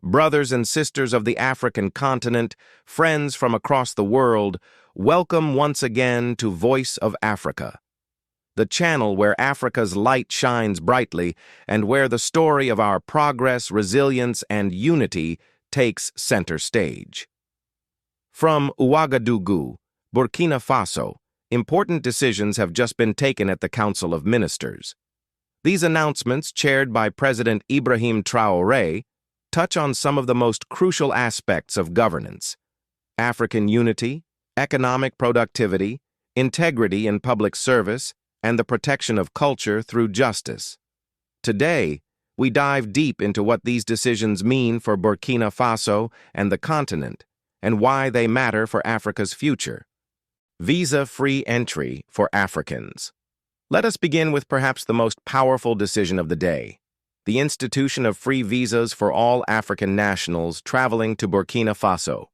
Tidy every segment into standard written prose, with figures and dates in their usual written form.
Brothers and sisters of the African continent, friends from across the world, welcome once again to Voice of Africa, the channel where Africa's light shines brightly and where the story of our progress, resilience, and unity takes center stage. From Ouagadougou, Burkina Faso, important decisions have just been taken at the Council of Ministers. These announcements, chaired by President Ibrahim Traoré, touch on some of the most crucial aspects of governance: African unity, economic productivity, integrity in public service, and the protection of culture through justice. Today, we dive deep into what these decisions mean for Burkina Faso and the continent, and why they matter for Africa's future. Visa-free entry for Africans. Let us begin with perhaps the most powerful decision of the day: the institution of free visas for all African nationals traveling to Burkina Faso.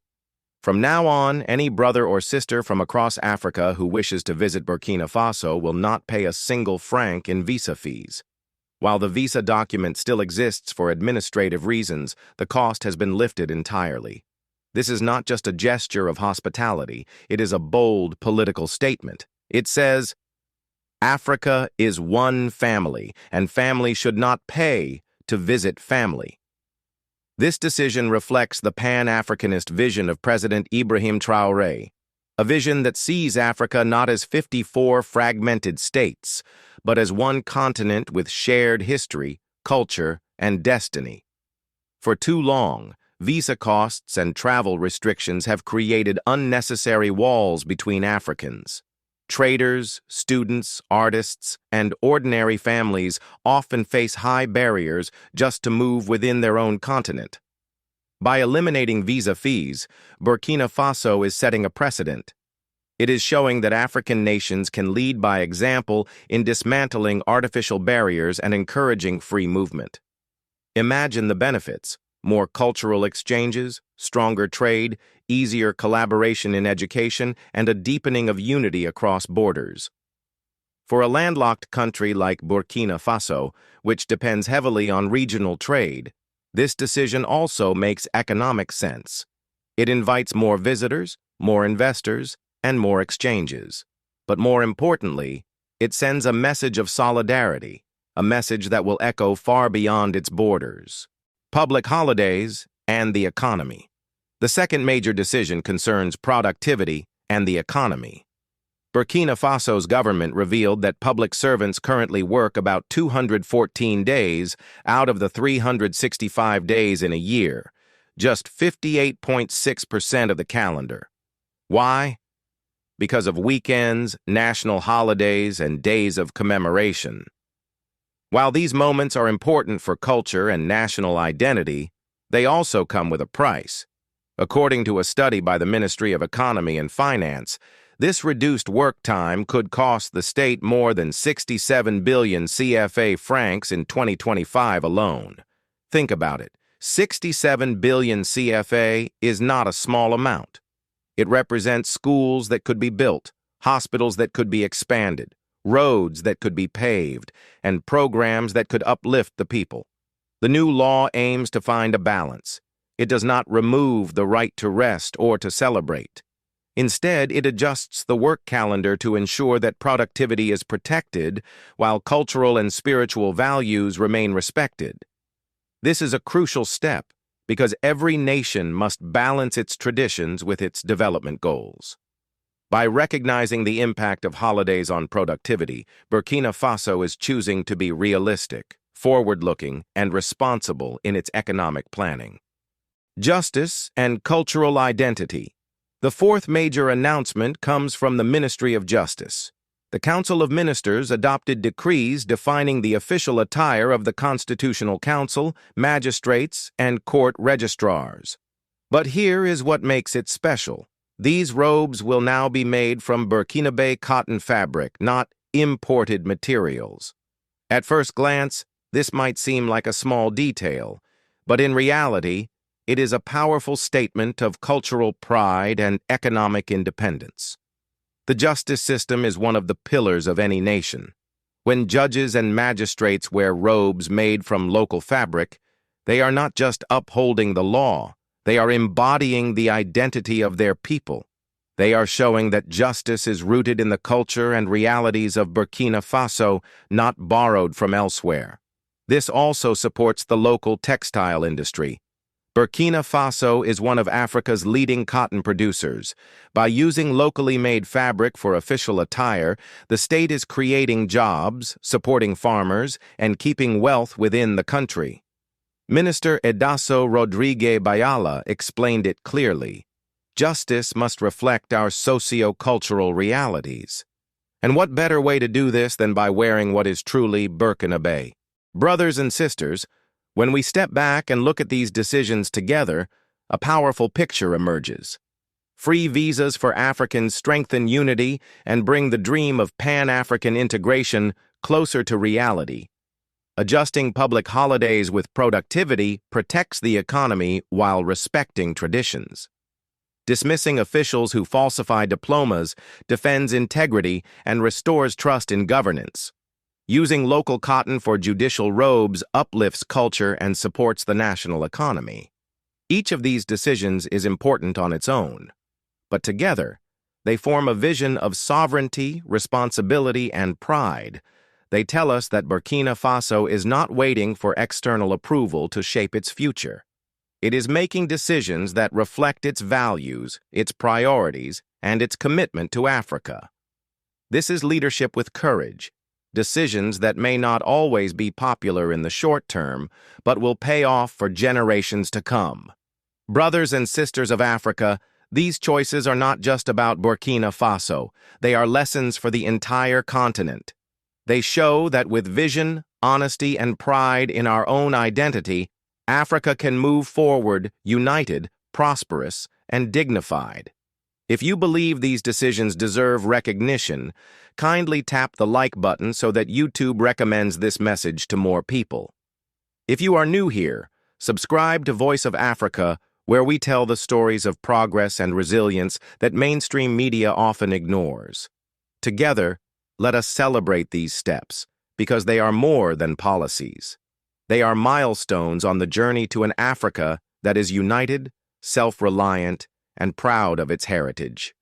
From now on, any brother or sister from across Africa who wishes to visit Burkina Faso will not pay a single franc in visa fees. While the visa document still exists for administrative reasons, the cost has been lifted entirely. This is not just a gesture of hospitality, it is a bold political statement. It says, Africa is one family, and family should not pay to visit family. This decision reflects the Pan-Africanist vision of President Ibrahim Traoré, a vision that sees Africa not as 54 fragmented states, but as one continent with shared history, culture, and destiny. For too long, visa costs and travel restrictions have created unnecessary walls between Africans. Traders, students, artists, and ordinary families often face high barriers just to move within their own continent. By eliminating visa fees, Burkina Faso is setting a precedent. It is showing that African nations can lead by example in dismantling artificial barriers and encouraging free movement. Imagine the benefits: more cultural exchanges, stronger trade, easier collaboration in education, and a deepening of unity across borders. For a landlocked country like Burkina Faso, which depends heavily on regional trade, this decision also makes economic sense. It invites more visitors, more investors, and more exchanges. But more importantly, it sends a message of solidarity, a message that will echo far beyond its borders. Public holidays and the economy. The second major decision concerns productivity and the economy. Burkina Faso's government revealed that public servants currently work about 214 days out of the 365 days in a year, just 58.6% of the calendar. Why? Because of weekends, national holidays, and days of commemoration. While these moments are important for culture and national identity, they also come with a price. According to a study by the Ministry of Economy and Finance, this reduced work time could cost the state more than 67 billion CFA francs in 2025 alone. Think about it. 67 billion CFA is not a small amount. It represents schools that could be built, hospitals that could be expanded, roads that could be paved, and programs that could uplift the people. The new law aims to find a balance. It does not remove the right to rest or to celebrate. Instead, it adjusts the work calendar to ensure that productivity is protected while cultural and spiritual values remain respected. This is a crucial step because every nation must balance its traditions with its development goals. By recognizing the impact of holidays on productivity, Burkina Faso is choosing to be realistic, forward-looking, and responsible in its economic planning. Justice and cultural identity. The fourth major announcement comes from the Ministry of Justice. The Council of Ministers adopted decrees defining the official attire of the Constitutional Council, magistrates, and court registrars. But here is what makes it special. These robes will now be made from Burkinabe cotton fabric, not imported materials. At first glance, this might seem like a small detail, but in reality, it is a powerful statement of cultural pride and economic independence. The justice system is one of the pillars of any nation. When judges and magistrates wear robes made from local fabric, They are not just upholding the law, they are embodying the identity of their people. They are showing that justice is rooted in the culture and realities of Burkina Faso, not borrowed from elsewhere. This also supports the local textile industry. Burkina Faso is one of Africa's leading cotton producers. By using locally made fabric for official attire, the state is creating jobs, supporting farmers, and keeping wealth within the country. Minister Edaso Rodrigue Bayala explained it clearly. Justice must reflect our socio-cultural realities. And what better way to do this than by wearing what is truly Burkinabe? Brothers and sisters, when we step back and look at these decisions together, a powerful picture emerges. Free visas for Africans strengthen unity and bring the dream of Pan-African integration closer to reality. Adjusting public holidays with productivity protects the economy while respecting traditions. Dismissing officials who falsify diplomas defends integrity and restores trust in governance. Using local cotton for judicial robes uplifts culture and supports the national economy. Each of these decisions is important on its own, but together, they form a vision of sovereignty, responsibility, and pride. They tell us that Burkina Faso is not waiting for external approval to shape its future. It is making decisions that reflect its values, its priorities, and its commitment to Africa. This is leadership with courage. Decisions that may not always be popular in the short term, but will pay off for generations to come. Brothers and sisters of Africa, these choices are not just about Burkina Faso. They are lessons for the entire continent. They show that with vision, honesty, and pride in our own identity, Africa can move forward united, prosperous, and dignified. If you believe these decisions deserve recognition, kindly tap the like button so that YouTube recommends this message to more people. If you are new here, subscribe to Voice of Africa, where we tell the stories of progress and resilience that mainstream media often ignores. Together, let us celebrate these steps, because they are more than policies. They are milestones on the journey to an Africa that is united, self-reliant, and proud of its heritage.